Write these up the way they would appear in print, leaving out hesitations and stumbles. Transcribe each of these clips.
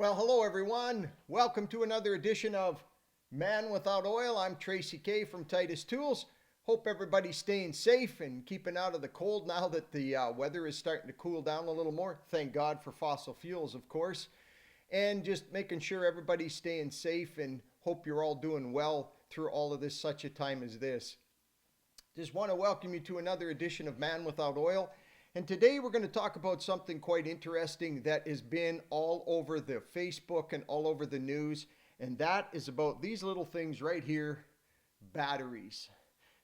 Well, hello everyone. Welcome to another edition of Man Without Oil. I'm Tracy Kay from Titus Tools. Hope everybody's staying safe and keeping out of the cold now that the weather is starting to cool down a little more. Thank God for fossil fuels, of course. And just making sure everybody's staying safe and hope you're all doing well through all of this, such a time as this. Just want to welcome you to another edition of Man Without Oil. And today we're going to talk about something quite interesting that has been all over the Facebook and all over the news. And that is about these little things right here, batteries.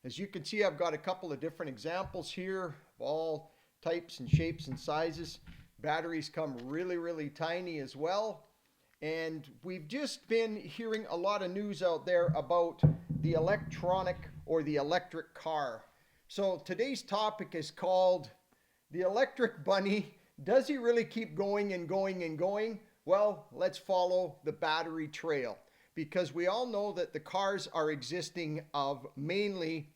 As you can see, I've got a couple of different examples here of all types and shapes and sizes. Batteries come really tiny as well. And we've just been hearing a lot of news out there about the electronic or the electric car. So today's topic is called the Electric Bunny. Does he really keep going and going and going? Well, let's follow the battery trail, because we all know that the cars are existing of mainly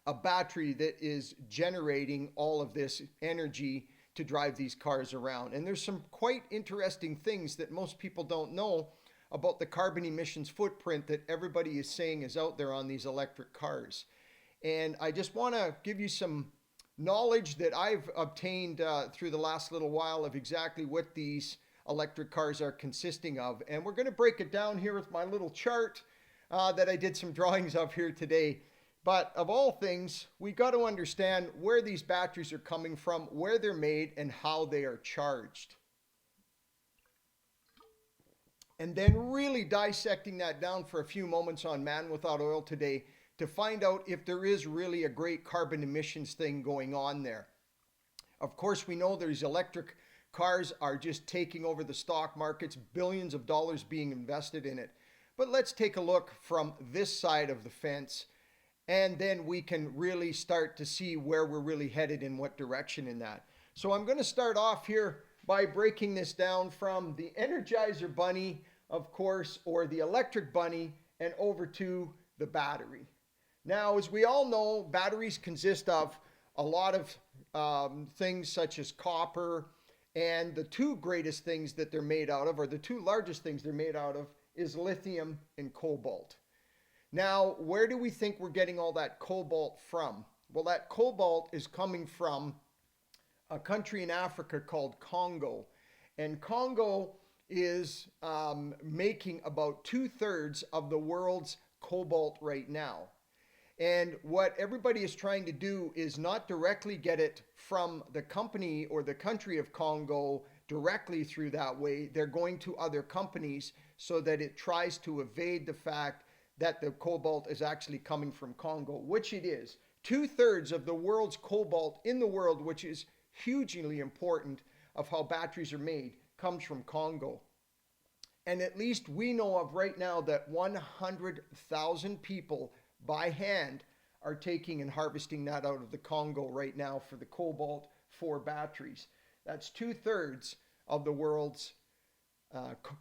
a battery that is generating all of this energy to drive these cars around. And there's some quite interesting things that most people don't know about the carbon emissions footprint that everybody is saying is out there on these electric cars. And I just want to give you some knowledge that I've obtained through the last little while of exactly what these electric cars are consisting of. And we're going to break it down here with my little chart that I did some drawings of here today. But of all things, we got to understand where these batteries are coming from, where they're made, and how they are charged. And then really dissecting that down for a few moments on Man Without Oil today to find out if there is really a great carbon emissions thing going on there. Of course, we know these electric cars are just taking over the stock markets, billions of dollars being invested in it. But let's take a look from this side of the fence, and then we can really start to see where we're really headed in what direction in that. So I'm going to start off here by breaking this down from the Energizer Bunny, of course, or the Electric Bunny, and over to the battery. Now, as we all know, batteries consist of a lot of things such as copper, and the two greatest things that they're made out of, or the two largest things they're made out of, is lithium and cobalt. Now, where do we think we're getting all that cobalt from? Well, that cobalt is coming from a country in Africa called Congo. And Congo is making about 2/3 of the world's cobalt right now. And what everybody is trying to do is not directly get it from the company or the country of Congo directly through that way. They're going to other companies so that it tries to evade the fact that the cobalt is actually coming from Congo, which it is. 2/3 of the world's cobalt in the world, which is hugely important of how batteries are made, comes from Congo. And at least we know of right now that 100,000 people by hand are taking and harvesting that out of the Congo right now for the cobalt for batteries. That's 2/3 of the world's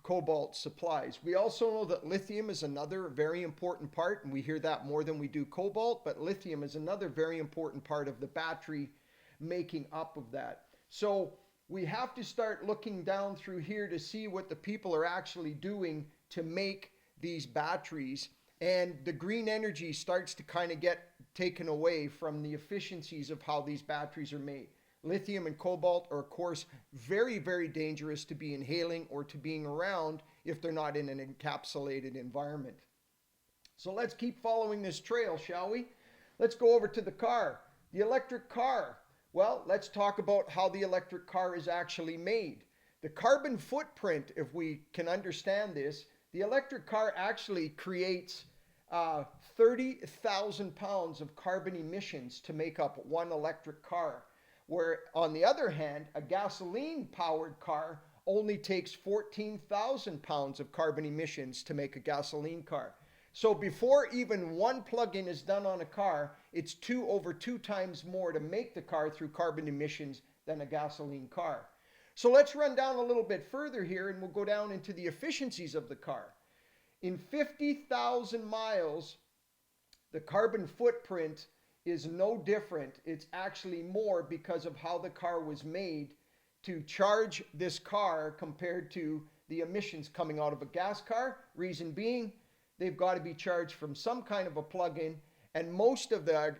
cobalt supplies. We also know that lithium is another very important part, and we hear that more than we do cobalt, but lithium is another very important part of the battery making up of that. So we have to start looking down through here to see what the people are actually doing to make these batteries. And the green energy starts to kind of get taken away from the efficiencies of how these batteries are made. Lithium and cobalt are, of course, very dangerous to be inhaling or to being around if they're not in an encapsulated environment. So let's keep following this trail, shall we? Let's go over to the car, the electric car. Well, let's talk about how the electric car is actually made. The carbon footprint, if we can understand this, the electric car actually creates 30,000 pounds of carbon emissions to make up one electric car. Where, on the other hand, a gasoline-powered car only takes 14,000 pounds of carbon emissions to make a gasoline car. So before even one plug-in is done on a car, it's over two times more to make the car through carbon emissions than a gasoline car. So let's run down a little bit further here, and we'll go down into the efficiencies of the car. In 50,000 miles, the carbon footprint is no different. It's actually more because of how the car was made to charge this car compared to the emissions coming out of a gas car. Reason being, they've got to be charged from some kind of a plug-in, and most of the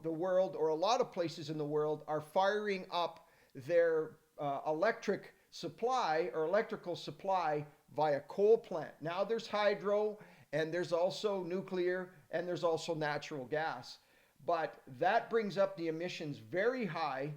world, or a lot of places in the world, are firing up their electric supply or electrical supply via coal plant. Now there's hydro, and there's also nuclear, and there's also natural gas. But that brings up the emissions very high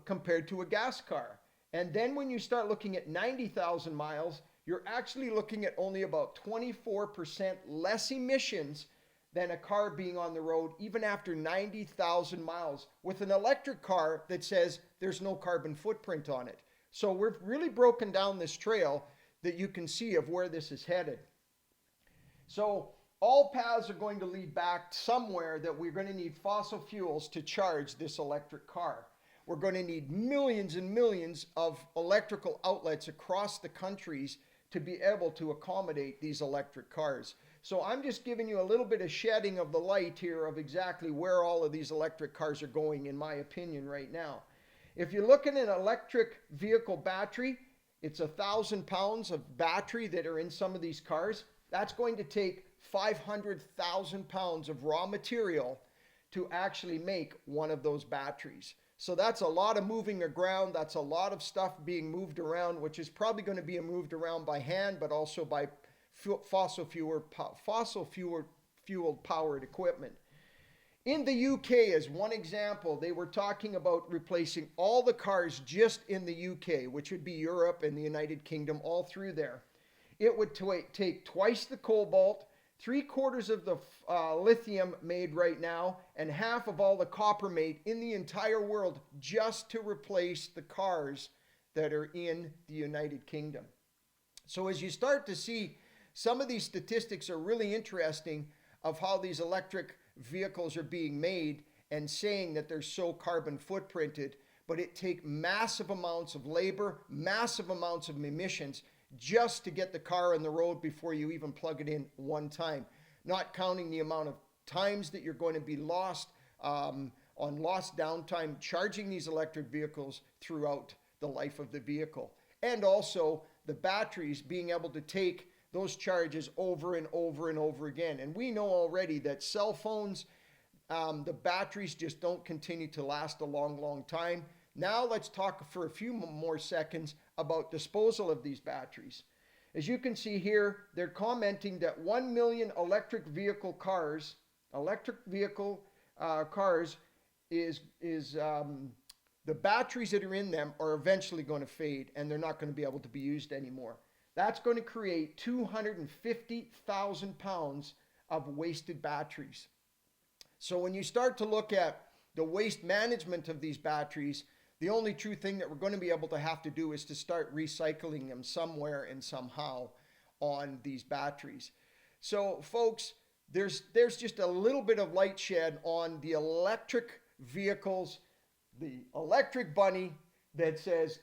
compared to a gas car. And then when you start looking at 90,000 miles, you're actually looking at only about 24% less emissions than a car being on the road, even after 90,000 miles, with an electric car that says there's no carbon footprint on it. So we've really broken down this trail that you can see of where this is headed. So all paths are going to lead back somewhere that we're going to need fossil fuels to charge this electric car. We're going to need millions and millions of electrical outlets across the countries to be able to accommodate these electric cars. So I'm just giving you a little bit of shedding of the light here of exactly where all of these electric cars are going, in my opinion, right now. If you look at an electric vehicle battery, it's 1,000 pounds of battery that are in some of these cars. That's going to take 500,000 pounds of raw material to actually make one of those batteries. So that's a lot of moving around. That's a lot of stuff being moved around, which is probably going to be moved around by hand, but also by fossil fuel powered equipment. In the UK, as one example, they were talking about replacing all the cars just in the UK, which would be Europe and the United Kingdom, all through there. It would take twice the cobalt, 3/4 of the lithium made right now, and half of all the copper made in the entire world just to replace the cars that are in the United Kingdom. So as you start to see, some of these statistics are really interesting of how these electric vehicles are being made and saying that they're so carbon footprinted, but it takes massive amounts of labor, massive amounts of emissions just to get the car on the road before you even plug it in one time. Not counting the amount of times that you're going to be lost on lost downtime charging these electric vehicles throughout the life of the vehicle. And also the batteries being able to take those charges over and over and over again. And we know already that cell phones, the batteries just don't continue to last a long, long time. Now let's talk for a few more seconds about disposal of these batteries. As you can see here, they're commenting that 1 million electric vehicle cars is the batteries that are in them are eventually going to fade, and they're not going to be able to be used anymore. That's going to create 250,000 pounds of wasted batteries. So when you start to look at the waste management of these batteries, the only true thing that we're going to be able to have to do is to start recycling them somewhere and somehow on these batteries. So folks, there's just a little bit of light shed on the electric vehicles, the electric bunny that says,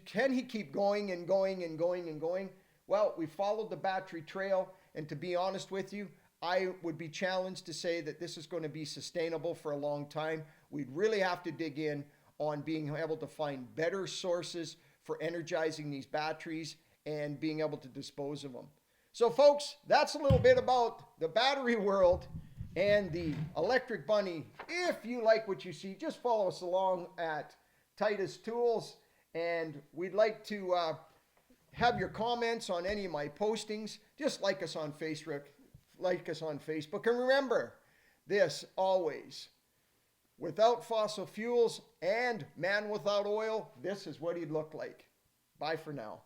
can he keep going and going and going and going? Well, we followed the battery trail, and to be honest with you, I would be challenged to say that this is going to be sustainable for a long time. We'd really have to dig in on being able to find better sources for energizing these batteries and being able to dispose of them. So folks, that's a little bit about the battery world and the electric bunny. If you like what you see, just follow us along at Titus Tools, and we'd like to have your comments on any of my postings. Just like us on Facebook, and remember this always: without fossil fuels and man without oil, this is what he'd look like. Bye for now.